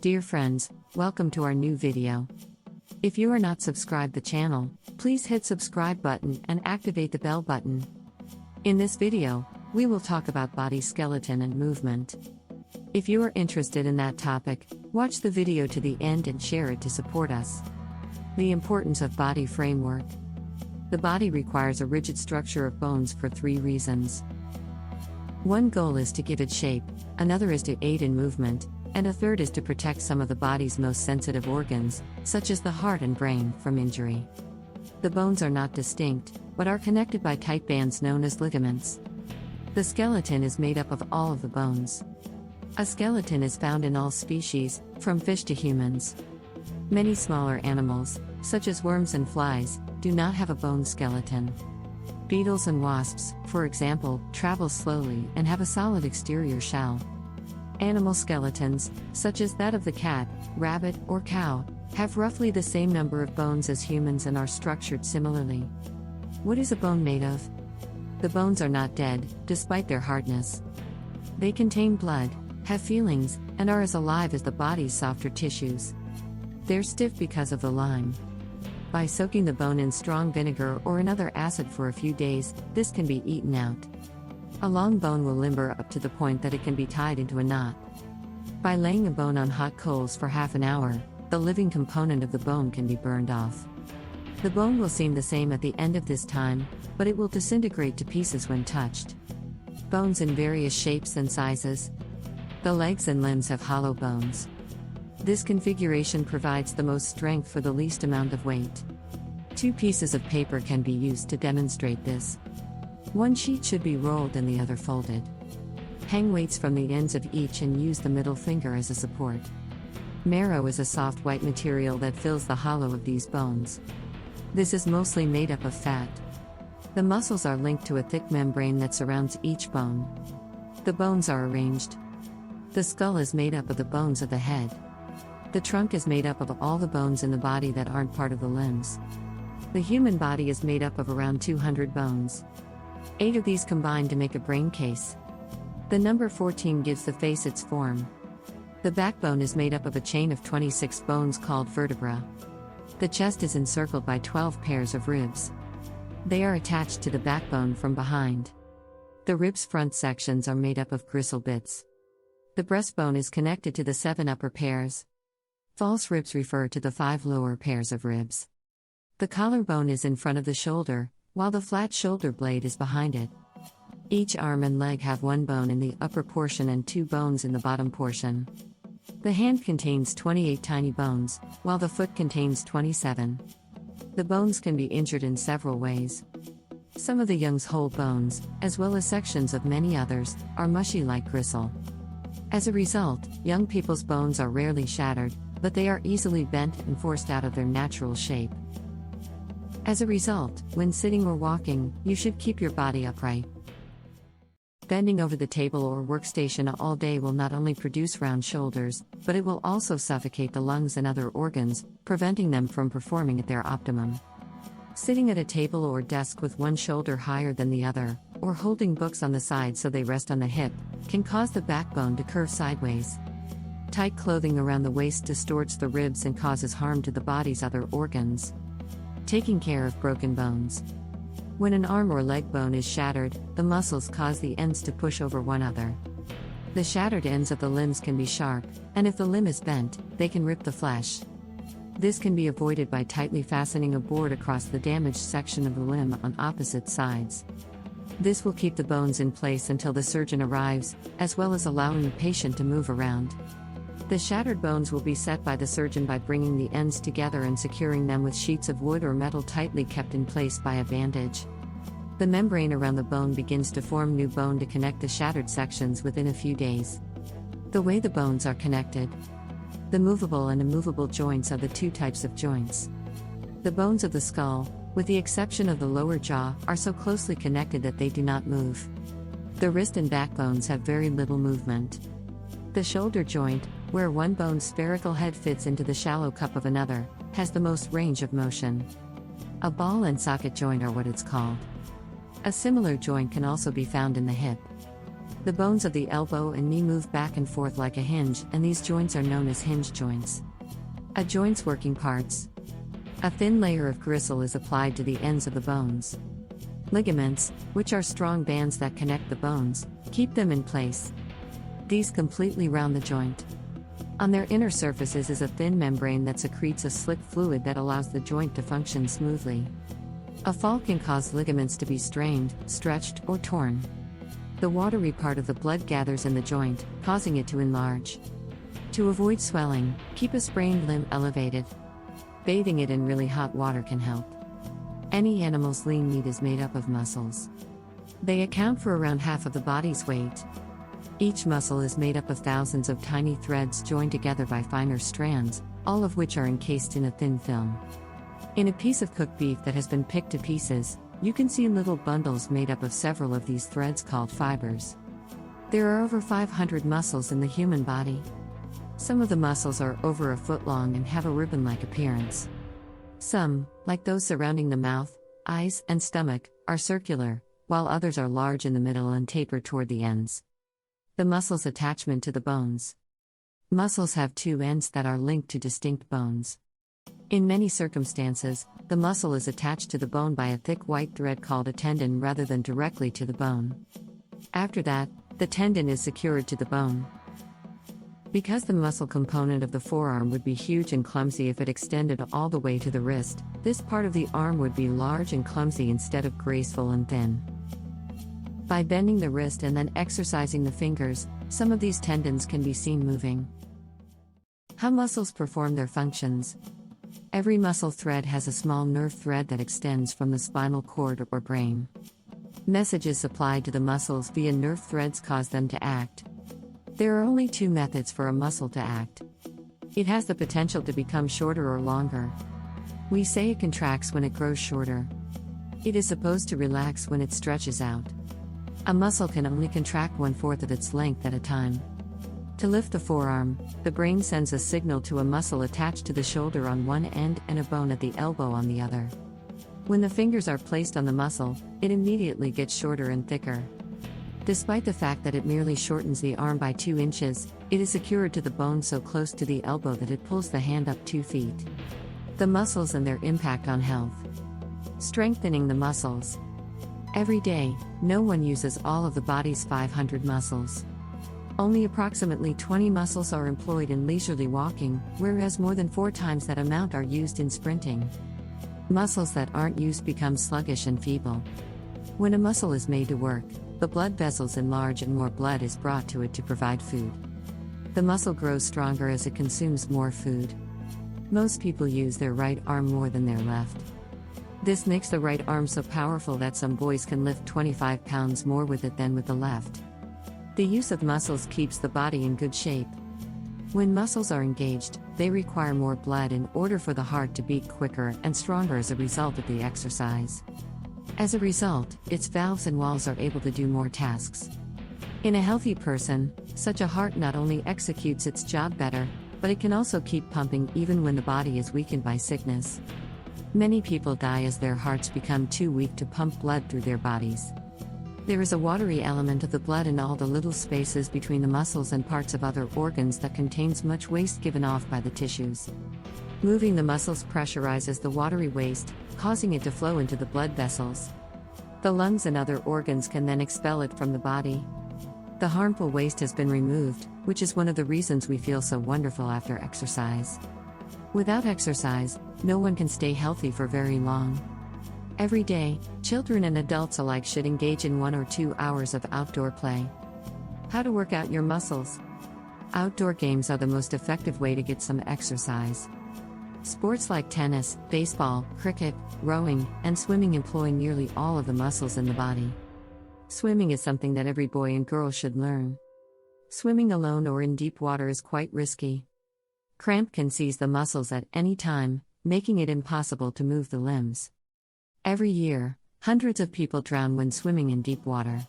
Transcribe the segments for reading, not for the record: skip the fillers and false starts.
Dear friends, welcome to our new video. If you are not subscribed the channel, please hit subscribe button and activate the bell button. In this video, we will talk about body skeleton and movement. If you are interested in that topic, watch the video to the end and share it to support us. The importance of body framework. The body requires a rigid structure of bones for 3 reasons. One goal is to give it shape, another is to aid in movement, and a third is to protect some of the body's most sensitive organs, such as the heart and brain, from injury. The bones are not distinct, but are connected by tight bands known as ligaments. The skeleton is made up of all of the bones. A skeleton is found in all species, from fish to humans. Many smaller animals, such as worms and flies, do not have a bone skeleton. Beetles and wasps, for example, travel slowly and have a solid exterior shell. Animal skeletons, such as that of the cat, rabbit, or cow, have roughly the same number of bones as humans and are structured similarly. What is a bone made of? The bones are not dead, despite their hardness. They contain blood, have feelings, and are as alive as the body's softer tissues. They're stiff because of the lime. By soaking the bone in strong vinegar or another acid for a few days, this can be eaten out. A long bone will limber up to the point that it can be tied into a knot. By laying a bone on hot coals for half an hour, the living component of the bone can be burned off. The bone will seem the same at the end of this time, but it will disintegrate to pieces when touched. Bones in various shapes and sizes. The legs and limbs have hollow bones. This configuration provides the most strength for the least amount of weight. 2 pieces of paper can be used to demonstrate this. One sheet should be rolled and the other folded. Hang weights from the ends of each and use the middle finger as a support. Marrow is a soft white material that fills the hollow of these bones. This is mostly made up of fat. The muscles are linked to a thick membrane that surrounds each bone. The bones are arranged. The skull is made up of the bones of the head. The trunk is made up of all the bones in the body that aren't part of the limbs. The human body is made up of around 200 bones. 8 of these combine to make a brain case. The number 14 gives the face its form. The backbone is made up of a chain of 26 bones called vertebra. The chest is encircled by 12 pairs of ribs. They are attached to the backbone from behind. The ribs' front sections are made up of gristle bits. The breastbone is connected to the 7 upper pairs. False ribs refer to the 5 lower pairs of ribs. The collarbone is in front of the shoulder, while the flat shoulder blade is behind it. Each arm and leg have 1 bone in the upper portion and 2 bones in the bottom portion. The hand contains 28 tiny bones, while the foot contains 27. The bones can be injured in several ways. Some of the young's whole bones, as well as sections of many others, are mushy like gristle. As a result, young people's bones are rarely shattered, but they are easily bent and forced out of their natural shape. As a result, when sitting or walking, you should keep your body upright. Bending over the table or workstation all day will not only produce round shoulders, but it will also suffocate the lungs and other organs, preventing them from performing at their optimum. Sitting at a table or desk with one shoulder higher than the other, or holding books on the side so they rest on the hip, can cause the backbone to curve sideways. Tight clothing around the waist distorts the ribs and causes harm to the body's other organs. Taking care of broken bones. When an arm or leg bone is shattered, the muscles cause the ends to push over one another. The shattered ends of the limbs can be sharp, and if the limb is bent, they can rip the flesh. This can be avoided by tightly fastening a board across the damaged section of the limb on opposite sides. This will keep the bones in place until the surgeon arrives, as well as allowing the patient to move around. The shattered bones will be set by the surgeon by bringing the ends together and securing them with sheets of wood or metal tightly kept in place by a bandage. The membrane around the bone begins to form new bone to connect the shattered sections within a few days. The way the bones are connected. The movable and immovable joints are the 2 types of joints. The bones of the skull, with the exception of the lower jaw, are so closely connected that they do not move. The wrist and back bones have very little movement. The shoulder joint, where one bone's spherical head fits into the shallow cup of another, has the most range of motion. A ball and socket joint are what it's called. A similar joint can also be found in the hip. The bones of the elbow and knee move back and forth like a hinge, and these joints are known as hinge joints. A joint's working parts. A thin layer of gristle is applied to the ends of the bones. Ligaments, which are strong bands that connect the bones, keep them in place. These completely round the joint. On their inner surfaces is a thin membrane that secretes a slick fluid that allows the joint to function smoothly. A fall can cause ligaments to be strained, stretched, or torn. The watery part of the blood gathers in the joint, causing it to enlarge. To avoid swelling, keep a sprained limb elevated. Bathing it in really hot water can help. Any animal's lean meat is made up of muscles. They account for around half of the body's weight. Each muscle is made up of thousands of tiny threads joined together by finer strands, all of which are encased in a thin film. In a piece of cooked beef that has been picked to pieces, you can see little bundles made up of several of these threads called fibers. There are over 500 muscles in the human body. Some of the muscles are over a foot long and have a ribbon-like appearance. Some, like those surrounding the mouth, eyes, and stomach, are circular, while others are large in the middle and taper toward the ends. The muscle's attachment to the bones. Muscles have two ends that are linked to distinct bones. In many circumstances, the muscle is attached to the bone by a thick white thread called a tendon rather than directly to the bone. After that, the tendon is secured to the bone. Because the muscle component of the forearm would be huge and clumsy if it extended all the way to the wrist, this part of the arm would be large and clumsy instead of graceful and thin. By bending the wrist and then exercising the fingers, some of these tendons can be seen moving. How muscles perform their functions. Every muscle thread has a small nerve thread that extends from the spinal cord or brain. Messages supplied to the muscles via nerve threads cause them to act. There are only two methods for a muscle to act. It has the potential to become shorter or longer. We say it contracts when it grows shorter. It is supposed to relax when it stretches out. A muscle can only contract 1/4 of its length at a time. To lift the forearm, the brain sends a signal to a muscle attached to the shoulder on one end and a bone at the elbow on the other. When the fingers are placed on the muscle, it immediately gets shorter and thicker. Despite the fact that it merely shortens the arm by 2 inches, it is secured to the bone so close to the elbow that it pulls the hand up 2 feet. The muscles and their impact on health. Strengthening the muscles. Every day, no one uses all of the body's 500 muscles. Only approximately 20 muscles are employed in leisurely walking, whereas more than 4 times that amount are used in sprinting. Muscles that aren't used become sluggish and feeble. When a muscle is made to work, the blood vessels enlarge and more blood is brought to it to provide food. The muscle grows stronger as it consumes more food. Most people use their right arm more than their left. This makes the right arm so powerful that some boys can lift 25 pounds more with it than with the left. The use of muscles keeps the body in good shape. When muscles are engaged, they require more blood in order for the heart to beat quicker and stronger as a result of the exercise. As a result, its valves and walls are able to do more tasks. In a healthy person, such a heart not only executes its job better, but it can also keep pumping even when the body is weakened by sickness. Many people die as their hearts become too weak to pump blood through their bodies. There is a watery element of the blood in all the little spaces between the muscles and parts of other organs that contains much waste given off by the tissues. Moving the muscles pressurizes the watery waste, causing it to flow into the blood vessels. The lungs and other organs can then expel it from the body. The harmful waste has been removed, which is one of the reasons we feel so wonderful after exercise. Without exercise, no one can stay healthy for very long. Every day, children and adults alike should engage in 1 or 2 hours of outdoor play. How to work out your muscles. Outdoor games are the most effective way to get some exercise. Sports like tennis, baseball, cricket, rowing, and swimming employ nearly all of the muscles in the body. Swimming is something that every boy and girl should learn. Swimming alone or in deep water is quite risky. Cramp can seize the muscles at any time, making it impossible to move the limbs. Every year, hundreds of people drown when swimming in deep water.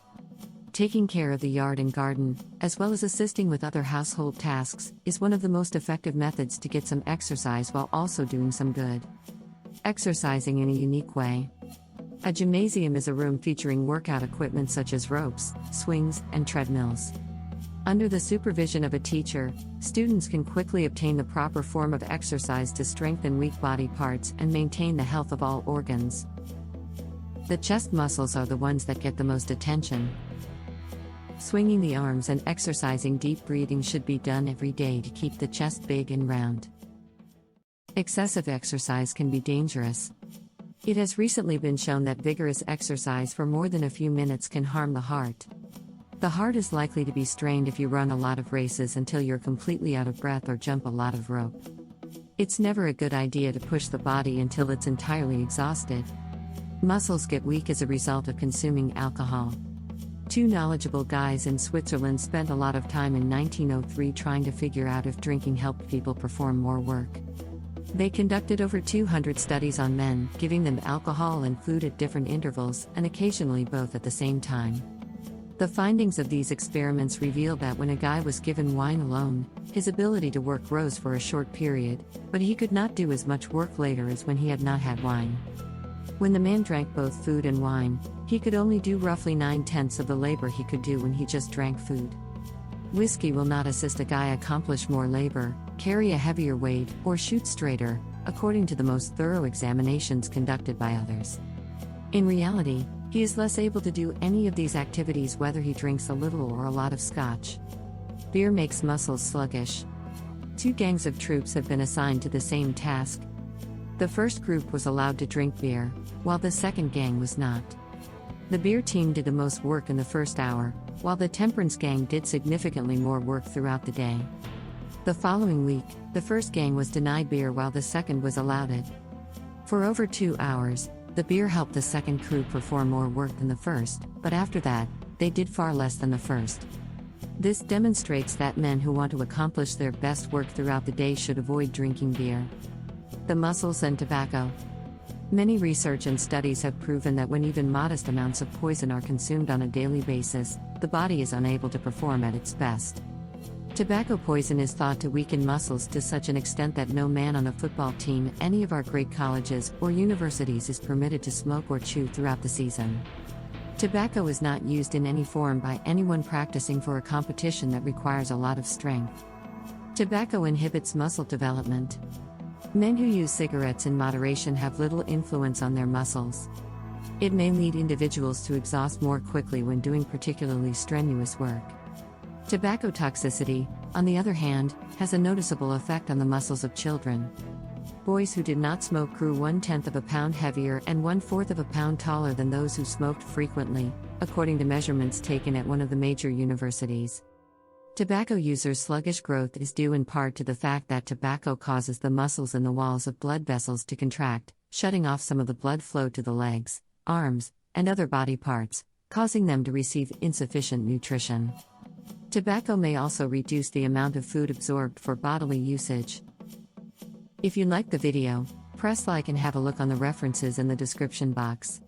Taking care of the yard and garden, as well as assisting with other household tasks, is one of the most effective methods to get some exercise while also doing some good. Exercising in a unique way. A gymnasium is a room featuring workout equipment such as ropes, swings, and treadmills. Under the supervision of a teacher, students can quickly obtain the proper form of exercise to strengthen weak body parts and maintain the health of all organs. The chest muscles are the ones that get the most attention. Swinging the arms and exercising deep breathing should be done every day to keep the chest big and round. Excessive exercise can be dangerous. It has recently been shown that vigorous exercise for more than a few minutes can harm the heart. The heart is likely to be strained if you run a lot of races until you're completely out of breath or jump a lot of rope. It's never a good idea to push the body until it's entirely exhausted. Muscles get weak as a result of consuming alcohol. Two knowledgeable guys in Switzerland spent a lot of time in 1903 trying to figure out if drinking helped people perform more work. They conducted over 200 studies on men, giving them alcohol and food at different intervals, and occasionally both at the same time. The findings of these experiments revealed that when a guy was given wine alone, his ability to work rose for a short period, but he could not do as much work later as when he had not had wine. When the man drank both food and wine, he could only do roughly 9/10 of the labor he could do when he just drank food. Whiskey will not assist a guy accomplish more labor, carry a heavier weight, or shoot straighter, according to the most thorough examinations conducted by others. In reality, he is less able to do any of these activities whether he drinks a little or a lot of scotch. Beer makes muscles sluggish. Two gangs of troops have been assigned to the same task. The first group was allowed to drink beer, while the second gang was not. The beer team did the most work in the first hour, while the temperance gang did significantly more work throughout the day. The following week, the first gang was denied beer while the second was allowed it. For over 2 hours, the beer helped the second crew perform more work than the first, but after that, they did far less than the first. This demonstrates that men who want to accomplish their best work throughout the day should avoid drinking beer. The muscles and tobacco. Many research and studies have proven that when even modest amounts of poison are consumed on a daily basis, the body is unable to perform at its best. Tobacco poison is thought to weaken muscles to such an extent that no man on a football team, any of our great colleges, or universities is permitted to smoke or chew throughout the season. Tobacco is not used in any form by anyone practicing for a competition that requires a lot of strength. Tobacco inhibits muscle development. Men who use cigarettes in moderation have little influence on their muscles. It may lead individuals to exhaust more quickly when doing particularly strenuous work. Tobacco toxicity, on the other hand, has a noticeable effect on the muscles of children. Boys who did not smoke grew 1/10 of a pound heavier and 1/4 of a pound taller than those who smoked frequently, according to measurements taken at one of the major universities. Tobacco users' sluggish growth is due in part to the fact that tobacco causes the muscles in the walls of blood vessels to contract, shutting off some of the blood flow to the legs, arms, and other body parts, causing them to receive insufficient nutrition. Tobacco may also reduce the amount of food absorbed for bodily usage. If you liked the video, press like and have a look on the references in the description box.